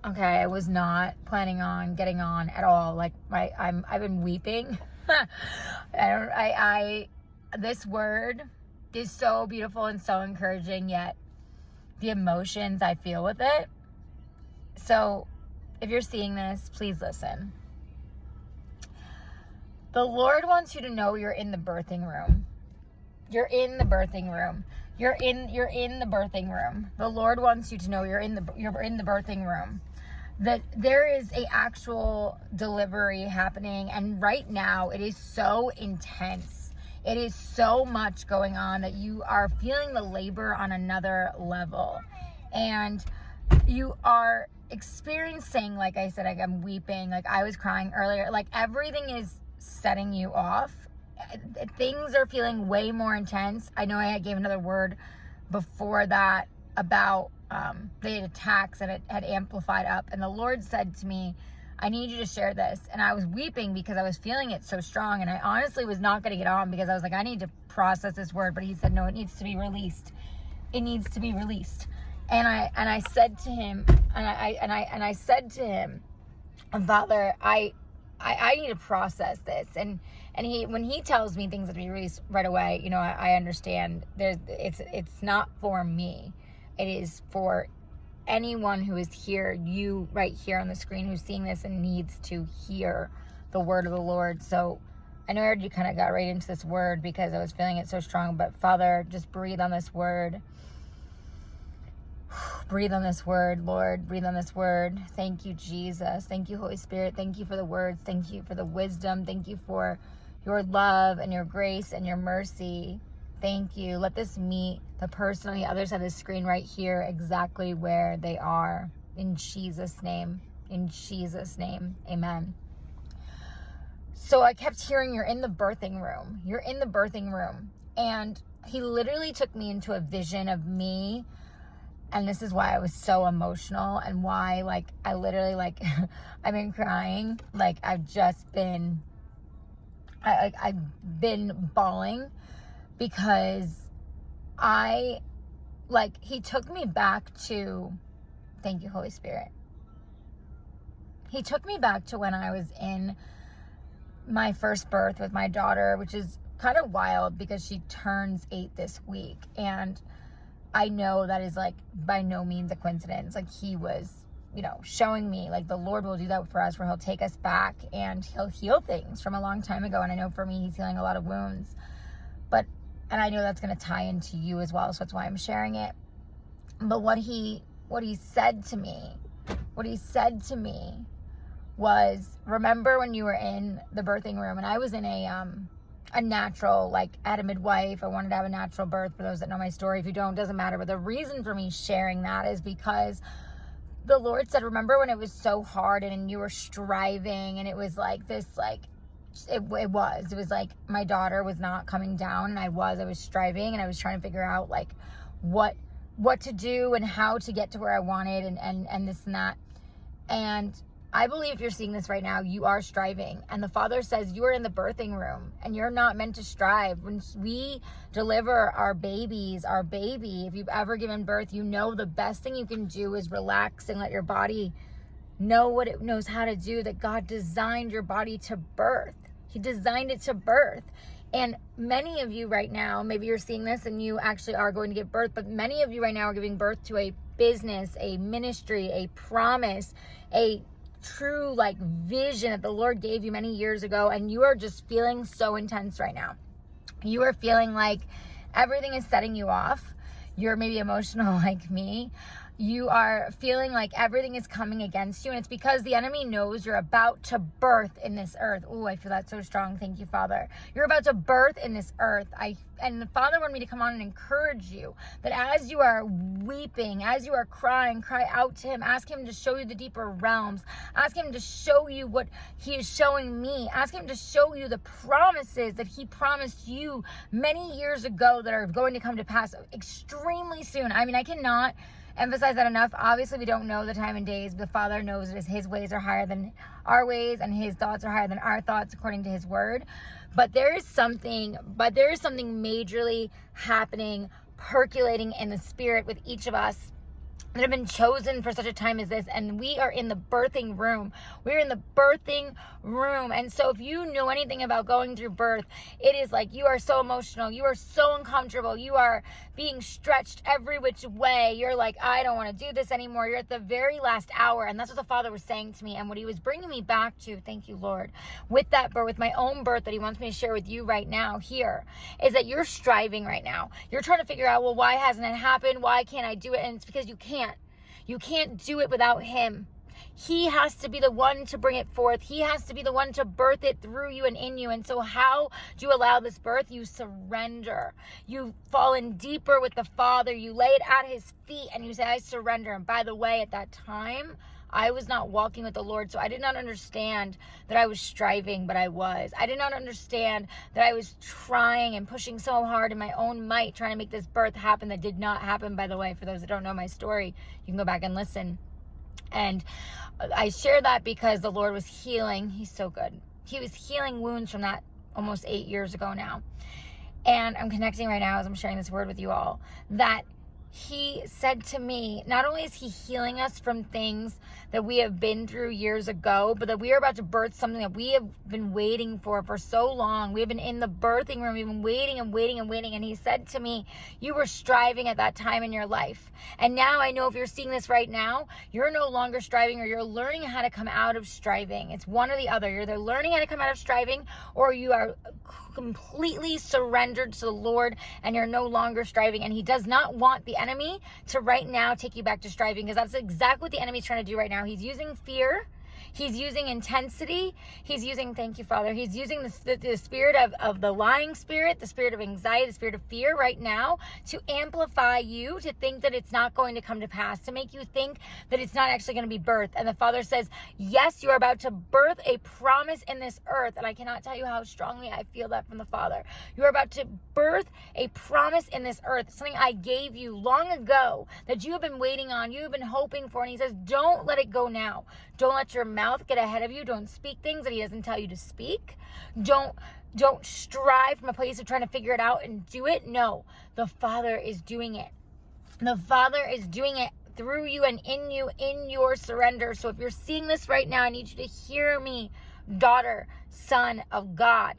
Okay, I was not planning on getting on at all. Like I've been weeping. This word is so beautiful and so encouraging, yet the emotions I feel with it. So if you're seeing this, please listen. The Lord wants you to know you're in the birthing room. You're in the birthing room. You're in the birthing room. The Lord wants you to know you're in the birthing room. That there is a actual delivery happening, and right now it is so intense. It is so much going on that you are feeling the labor on another level, and you are experiencing, like I said, like I'm weeping, like I was crying earlier, like everything is setting you off. Things are feeling way more intense. I know I gave another word before that about the attacks, and it had amplified up, and the Lord said to me, I need you to share this. And I was weeping because I was feeling it so strong, and I honestly was not going to get on because I was like, I need to process this word. But he said, no, it needs to be released. It needs to be released. And I said to him, I said to him, Father, I need to process this. And he, when he tells me things that be released right away, you know, I understand it's not for me. It is for anyone who is here, you right here on the screen, who's seeing this and needs to hear the word of the Lord. So I know I already kind of got right into this word because I was feeling it so strong, but Father, just breathe on this word. Breathe on this word, Lord. Breathe on this word. Thank you, Jesus. Thank you, Holy Spirit. Thank you for the words. Thank you for the wisdom. Thank you for your love and your grace and your mercy. Thank you. Let this meet the person on the other side of the screen right here, exactly where they are. In Jesus' name. In Jesus' name. Amen. So I kept hearing, you're in the birthing room. You're in the birthing room. And he literally took me into a vision of me. And this is why I was so emotional, and why, like, I literally, like, I've been crying. Like, I've been bawling because he took me back to, thank you, Holy Spirit. He took me back to when I was in my first birth with my daughter, which is kind of wild because she turns 8 this week. And I know that is, like, by no means a coincidence. Like, he was, you know, showing me, like, the Lord will do that for us, where he'll take us back and he'll heal things from a long time ago. And I know for me, he's healing a lot of wounds. And I know that's going to tie into you as well. So that's why I'm sharing it. But what he said to me was, remember when you were in the birthing room, and I was in a natural, like, I had a midwife. I wanted to have a natural birth. For those that know my story, if you don't, doesn't matter. But the reason for me sharing that is because the Lord said, remember when it was so hard and you were striving, and it was like this, like, it was like my daughter was not coming down, and I was striving, and I was trying to figure out, like, what to do and how to get to where I wanted, and this and that. And I believe if you're seeing this right now, you are striving. And the Father says you are in the birthing room, and you're not meant to strive. When we deliver our baby, if you've ever given birth, you know the best thing you can do is relax and let your body know what it knows how to do, that God designed your body to birth. He designed it to birth. And many of you right now, maybe you're seeing this and you actually are going to give birth, but many of you right now are giving birth to a business, a ministry, a promise, a true, like, vision that the Lord gave you many years ago, and you are just feeling so intense right now. You are feeling like everything is setting you off. You're maybe emotional like me. You are feeling like everything is coming against you, and it's because the enemy knows you're about to birth in this earth. Oh, I feel that so strong. Thank you, Father. You're about to birth in this earth. And the Father wanted me to come on and encourage you that as you are weeping, as you are crying, cry out to him. Ask him to show you the deeper realms. Ask him to show you what he is showing me. Ask him to show you the promises that he promised you many years ago that are going to come to pass extremely soon. I mean, I cannot emphasize that enough. Obviously, we don't know the time and days, but the Father knows that his ways are higher than our ways, and his thoughts are higher than our thoughts, according to his word. But there is something majorly happening, percolating in the spirit with each of us, that have been chosen for such a time as this. And we are in the birthing room. We're in the birthing room. And so if you know anything about going through birth, it is like you are so emotional. You are so uncomfortable. You are being stretched every which way. You're like, I don't want to do this anymore. You're at the very last hour. And that's what the Father was saying to me. And what he was bringing me back to, thank you, Lord, with that birth, with my own birth that he wants me to share with you right now here, is that you're striving right now. You're trying to figure out, well, why hasn't it happened? Why can't I do it? And it's because you can't. You can't do it without him. He has to be the one to bring it forth. He has to be the one to birth it through you and in you. And so how do you allow this birth? You surrender. You fall in deeper with the Father. You lay it at his feet and you say, I surrender. And by the way, at that time, I was not walking with the Lord, so I did not understand that I was striving, but I was. I did not understand that I was trying and pushing so hard in my own might, trying to make this birth happen that did not happen, by the way. For those that don't know my story, you can go back and listen. And I share that because the Lord was healing. He's so good. He was healing wounds from that almost 8 years ago now. And I'm connecting right now as I'm sharing this word with you all, that he said to me, not only is he healing us from things that we have been through years ago, but that we are about to birth something that we have been waiting for so long. We have been in the birthing room. We've been waiting and waiting and waiting. And he said to me, you were striving at that time in your life. And now I know if you're seeing this right now, you're no longer striving, or you're learning how to come out of striving. It's one or the other. You're either learning how to come out of striving, or you are completely surrendered to the Lord and you're no longer striving. And he does not want the enemy to right now take you back to striving, because that's exactly what the enemy's trying to do right now. He's using fear. He's using intensity. He's using, thank you, Father. He's using the spirit of the lying spirit, the spirit of anxiety, the spirit of fear right now to amplify you, to think that it's not going to come to pass, to make you think that it's not actually going to be birthed. And the Father says, yes, you are about to birth a promise in this earth. And I cannot tell you how strongly I feel that from the Father. You are about to birth a promise in this earth, something I gave you long ago that you have been waiting on, you have been hoping for. And he says, don't let it go now. Don't let your mouth get ahead of you. Don't speak things that he doesn't tell you to speak. Don't strive from a place of trying to figure it out and do it. No, the Father is doing it. The Father is doing it through you and in you, in your surrender. So if you're seeing this right now, I need you to hear me, daughter, son of God,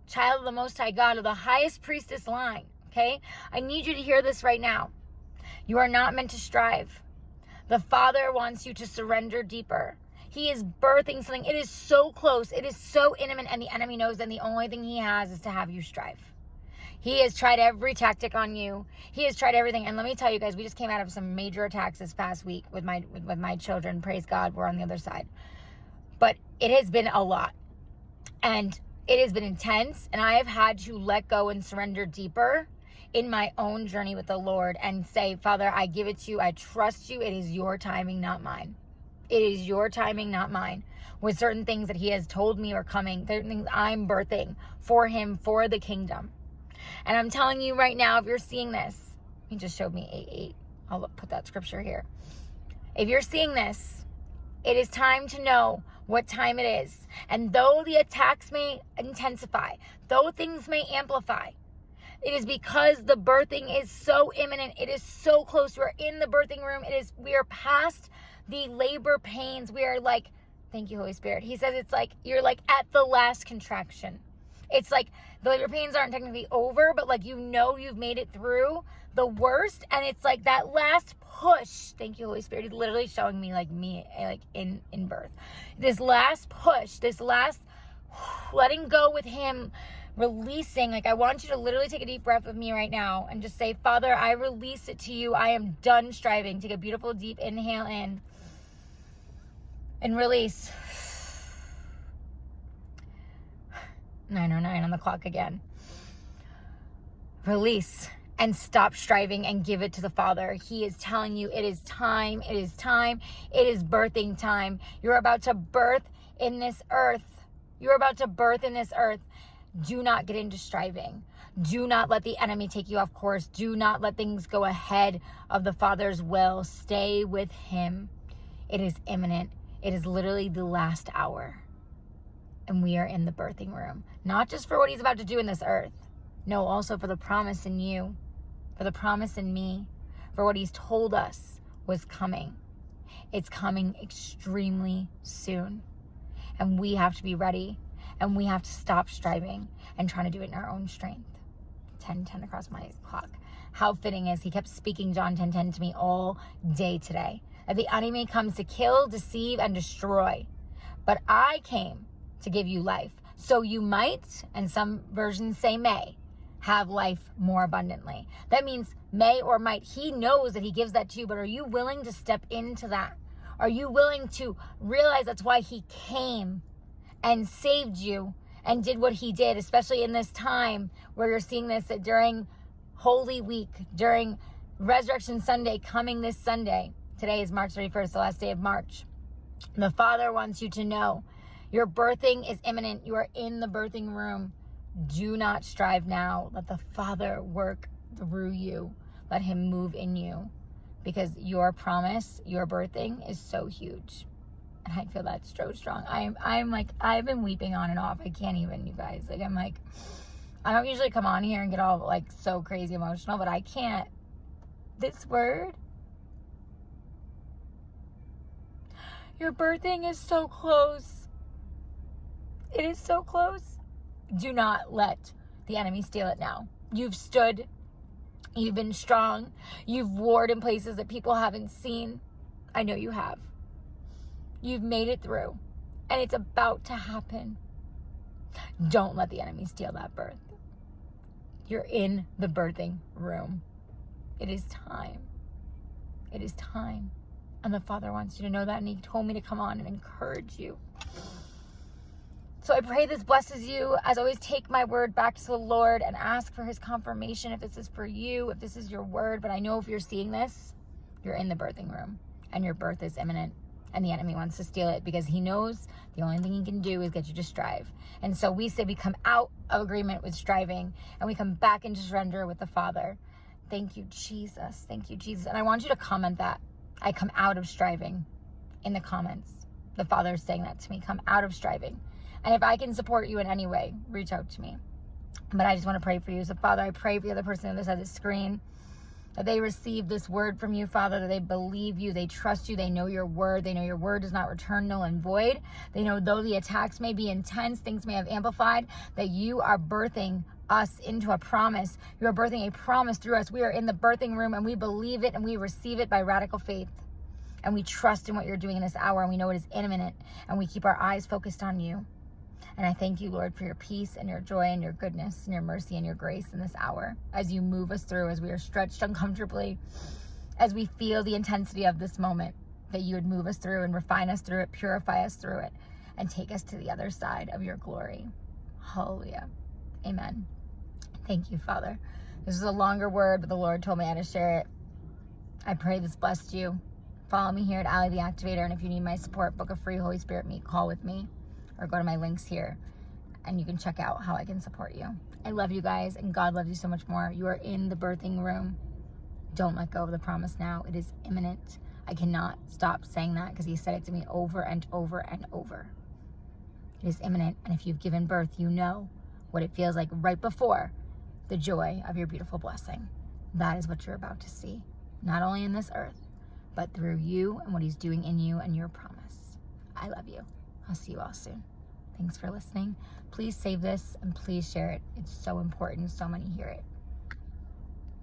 child of the Most High God, of the highest priestess line, okay? I need you to hear this right now. You are not meant to strive. The Father wants you to surrender deeper. He is birthing something. It is so close. It is so intimate, and the enemy knows that the only thing he has is to have you strive. He has tried every tactic on you. He has tried everything. And let me tell you guys, we just came out of some major attacks this past week with my children. Praise God, we're on the other side. But it has been a lot. And it has been intense. And I have had to let go and surrender deeper in my own journey with the Lord and say, Father, I give it to you. I trust you. It is your timing, not mine. It is your timing, not mine. With certain things that he has told me are coming, certain things I'm birthing for him, for the kingdom. And I'm telling you right now, if you're seeing this, he just showed me 8:8. I'll put that scripture here. If you're seeing this, it is time to know what time it is. And though the attacks may intensify, though things may amplify, it is because the birthing is so imminent. It is so close. We're in the birthing room. We are past the labor pains. We are like, thank you, Holy Spirit. He says it's like, you're like at the last contraction. It's like the labor pains aren't technically over, but like, you know, you've made it through the worst. And it's like that last push. Thank you, Holy Spirit. He's literally showing me like me, like in birth, this last push, this last letting go with him, releasing. Like, I want you to literally take a deep breath with me right now and just say, Father, I release it to you. I am done striving. Take a beautiful deep inhale in and release. 9:09 on the clock again. Release and stop striving and give it to the Father. He is telling you it is time. It is time. It is birthing time. You're about to birth in this earth. You're about to birth in this earth. Do not get into striving. Do not let the enemy take you off course. Do not let things go ahead of the Father's will. Stay with him. It is imminent. It is literally the last hour. And we are in the birthing room. Not just for what he's about to do in this earth. No, also for the promise in you. For the promise in me. For what he's told us was coming. It's coming extremely soon. And we have to be ready. And we have to stop striving and trying to do it in our own strength. 10:10 across my clock. How fitting is he kept speaking John 10:10 to me all day today. That the enemy comes to kill, deceive, and destroy. But I came to give you life. So you might, and some versions say may, have life more abundantly. That means may or might. He knows that he gives that to you, but are you willing to step into that? Are you willing to realize that's why he came and saved you and did what he did, especially in this time where you're seeing this during Holy Week, during Resurrection Sunday, coming this Sunday. Today is March 31st, the last day of March. The Father wants you to know your birthing is imminent. You are in the birthing room. Do not strive now. Let the Father work through you. Let him move in you, because your promise, your birthing is so huge. And I feel that so strong. I'm like, I've been weeping on and off. I can't even, you guys. Like, I'm like, I don't usually come on here and get all like so crazy emotional, but I can't. This word, your birthing is so close. It is so close. Do not let the enemy steal it now. You've stood. You've been strong. You've warred in places that people haven't seen. I know you have. You've made it through. And it's about to happen. Don't let the enemy steal that birth. You're in the birthing room. It is time. It is time. And the Father wants you to know that. And he told me to come on and encourage you. So I pray this blesses you. As always, take my word back to the Lord and ask for his confirmation if this is for you, if this is your word. But I know if you're seeing this, you're in the birthing room and your birth is imminent. And the enemy wants to steal it because he knows the only thing he can do is get you to strive. And so we say we come out of agreement with striving and we come back into surrender with the Father. Thank you, Jesus. Thank you, Jesus. And I want you to comment that. I come out of striving in the comments. The Father is saying that to me. Come out of striving. And if I can support you in any way, reach out to me. But I just want to pray for you. So, Father, I pray for the other person on the other side of the screen, that they receive this word from you, Father, that they believe you, they trust you, they know your word, they know your word does not return null and void. They know though the attacks may be intense, things may have amplified, that you are birthing us into a promise. You are birthing a promise through us. We are in the birthing room and we believe it and we receive it by radical faith. And we trust in what you're doing in this hour and we know it is imminent and we keep our eyes focused on you. And I thank you, Lord, for your peace and your joy and your goodness and your mercy and your grace in this hour as you move us through, as we are stretched uncomfortably, as we feel the intensity of this moment, that you would move us through and refine us through it, purify us through it, and take us to the other side of your glory. Hallelujah. Amen. Thank you, Father. This is a longer word, but the Lord told me how to share it. I pray this blessed you. Follow me here at Ali the Activator, and if you need my support, book a free Holy Spirit meet call with me, or go to my links here and you can check out how I can support you. I love you guys and God loves you so much more. You are in the birthing room. Don't let go of the promise now. It is imminent. I cannot stop saying that because he said it to me over and over and over. It is imminent. And if you've given birth, you know what it feels like right before the joy of your beautiful blessing. That is what you're about to see. Not only in this earth, but through you and what he's doing in you and your promise. I love you. I'll see you all soon. Thanks for listening. Please save this and please share it. It's so important. So many hear it.